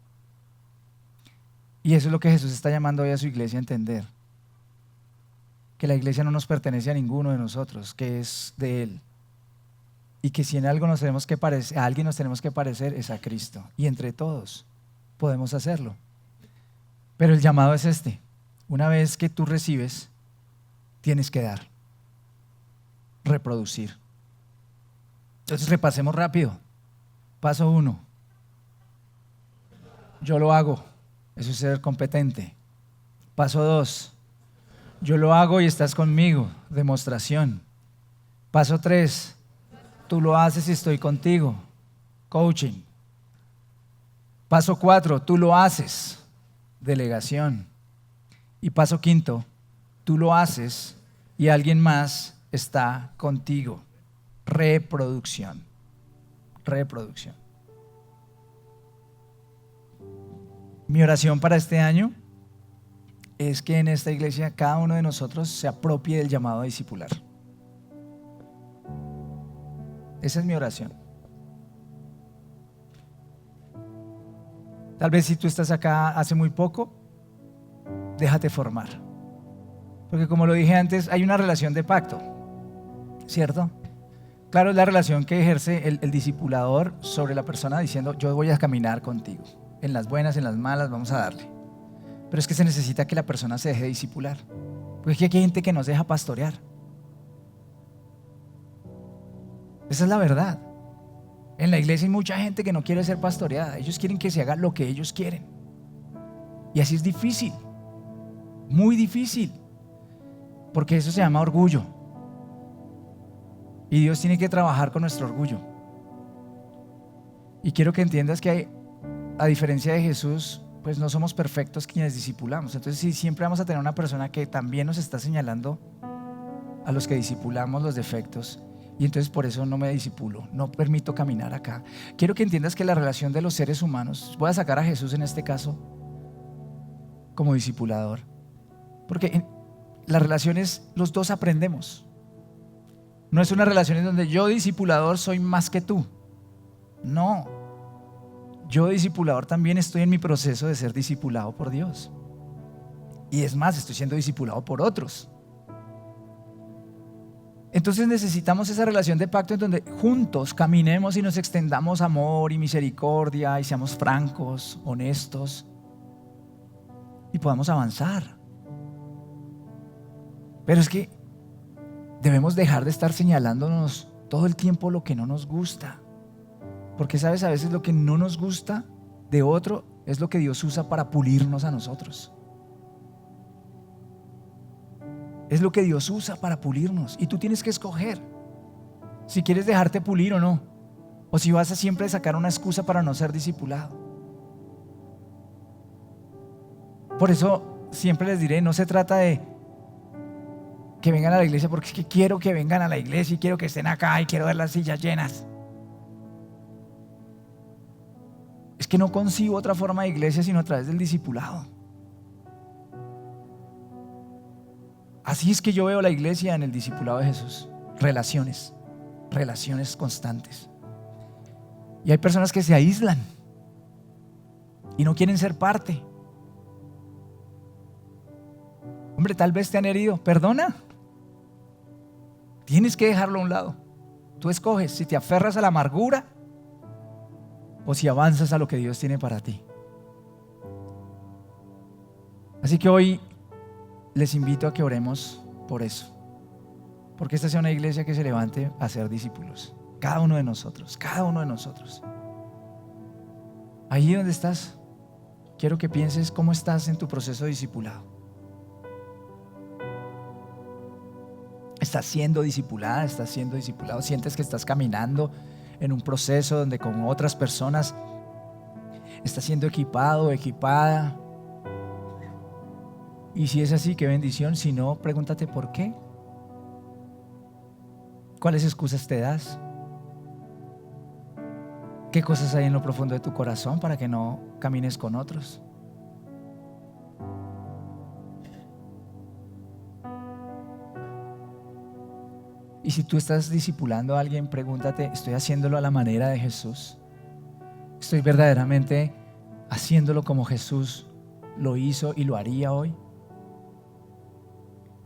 Y eso es lo que Jesús está llamando hoy a su iglesia a entender. Que la iglesia no nos pertenece a ninguno de nosotros, que es de Él. Y que si en algo nos tenemos que parecer, a alguien nos tenemos que parecer es a Cristo. Y entre todos podemos hacerlo. Pero el llamado es este. Una vez que tú recibes, tienes que dar. Reproducir. Entonces repasemos rápido. Paso 1. yo lo hago. Eso es ser competente. Paso 2, yo lo hago y estás conmigo. Demostración. Paso 3, tú lo haces y estoy contigo. Coaching. Paso 4, tú lo haces. Delegación. Y paso 5, tú lo haces y alguien más está contigo. Reproducción. Reproducción. Mi oración para este año es que en esta iglesia cada uno de nosotros se apropie del llamado a discipular. Esa es mi oración. Tal vez si tú estás acá hace muy poco, déjate formar. Porque como lo dije antes, hay una relación de pacto, ¿cierto? Claro, es la relación que ejerce el discipulador sobre la persona diciendo, yo voy a caminar contigo. En las buenas, en las malas, vamos a darle. Pero es que se necesita que la persona se deje discipular. Porque aquí hay gente que no se deja pastorear. Esa es la verdad. En la iglesia hay mucha gente que no quiere ser pastoreada. Ellos quieren que se haga lo que ellos quieren. Y así es difícil. Muy difícil. Porque eso se llama orgullo. Y Dios tiene que trabajar con nuestro orgullo. Y quiero que entiendas que a diferencia de Jesús, pues no somos perfectos quienes discipulamos. Entonces sí, siempre vamos a tener una persona que también nos está señalando a los que discipulamos los defectos. Y entonces por eso no me discipulo, no permito caminar acá. Quiero que entiendas que la relación de los seres humanos, voy a sacar a Jesús en este caso como discipulador, porque en las relaciones los dos aprendemos. No es una relación en donde yo discipulador soy más que tú. No, yo discipulador también estoy en mi proceso de ser discipulado por Dios. Y es más, estoy siendo discipulado por otros. Entonces necesitamos esa relación de pacto en donde juntos caminemos y nos extendamos amor y misericordia y seamos francos, honestos y podamos avanzar. Pero es que debemos dejar de estar señalándonos todo el tiempo lo que no nos gusta. Porque sabes, a veces lo que no nos gusta de otro es lo que Dios usa para pulirnos a nosotros. Es lo que Dios usa para pulirnos. Y tú tienes que escoger si quieres dejarte pulir o no. O si vas a siempre sacar una excusa para no ser discipulado. Por eso siempre les diré, no se trata de que vengan a la iglesia porque es que quiero que vengan a la iglesia y quiero que estén acá y quiero ver las sillas llenas. Es que no concibo otra forma de iglesia sino a través del discipulado. Así es que yo veo la iglesia en el discipulado de Jesús. Relaciones constantes. Y hay personas que se aíslan y no quieren ser parte. Hombre, tal vez te han herido, perdona. Tienes que dejarlo a un lado. Tú escoges si te aferras a la amargura o si avanzas a lo que Dios tiene para ti. Así que hoy les invito a que oremos por eso, porque esta sea una iglesia que se levante a ser discípulos, cada uno de nosotros, Allí donde estás, quiero que pienses cómo estás en tu proceso de discipulado. ¿Estás siendo discipulada? ¿Estás siendo discipulado? ¿Sientes que estás caminando en un proceso donde con otras personas estás siendo equipado, equipada? Y si es así, qué bendición. Si no, pregúntate por qué. ¿Cuáles excusas te das? ¿Qué cosas hay en lo profundo de tu corazón para que no camines con otros? Y si tú estás discipulando a alguien, pregúntate, ¿estoy haciéndolo a la manera de Jesús? ¿Estoy verdaderamente haciéndolo como Jesús lo hizo y lo haría hoy?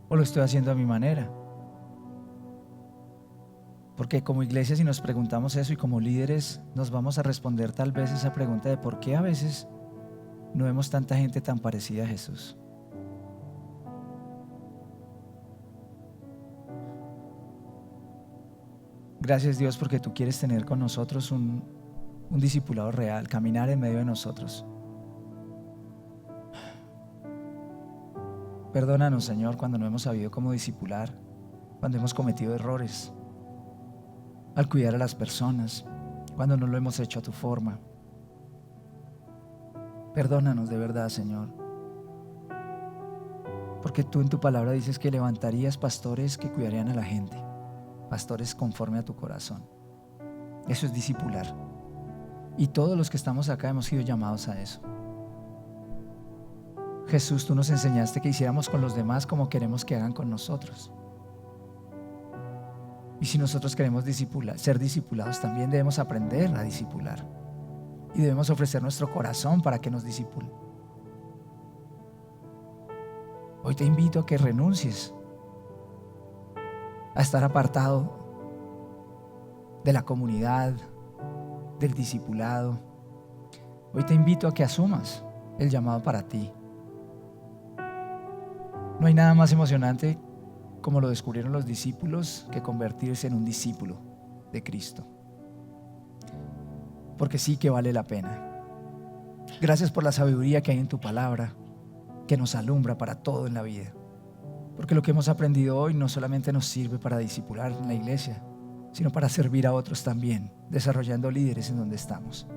¿O lo estoy haciendo a mi manera? Porque como iglesia, si nos preguntamos eso y como líderes nos vamos a responder tal vez esa pregunta de por qué a veces no vemos tanta gente tan parecida a Jesús. Gracias, Dios, porque tú quieres tener con nosotros un discipulado real, caminar en medio de nosotros. Perdónanos, Señor, cuando no hemos sabido cómo discipular, cuando hemos cometido errores al cuidar a las personas, cuando no lo hemos hecho a tu forma. Perdónanos de verdad, Señor, porque tú en tu palabra dices que levantarías pastores que cuidarían a la gente, pastores conforme a tu corazón. Eso es discipular. Y todos los que estamos acá hemos sido llamados a eso. Jesús, tú nos enseñaste que hiciéramos con los demás como queremos que hagan con nosotros. Y si nosotros queremos ser discipulados, también debemos aprender a discipular. Y debemos ofrecer nuestro corazón para que nos discipulen. Hoy te invito a que renuncies a estar apartado de la comunidad, del discipulado. Hoy te invito a que asumas el llamado para ti. No hay nada más emocionante, como lo descubrieron los discípulos, que convertirse en un discípulo de Cristo. Porque sí que vale la pena. Gracias por la sabiduría que hay en tu palabra, que nos alumbra para todo en la vida. Porque lo que hemos aprendido hoy no solamente nos sirve para discipular en la iglesia, sino para servir a otros también, desarrollando líderes en donde estamos.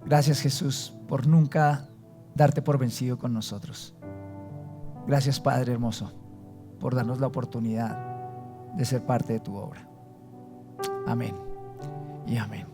Gracias, Jesús, por nunca darte por vencido con nosotros. Gracias, Padre hermoso, por darnos la oportunidad de ser parte de tu obra. Amén y amén.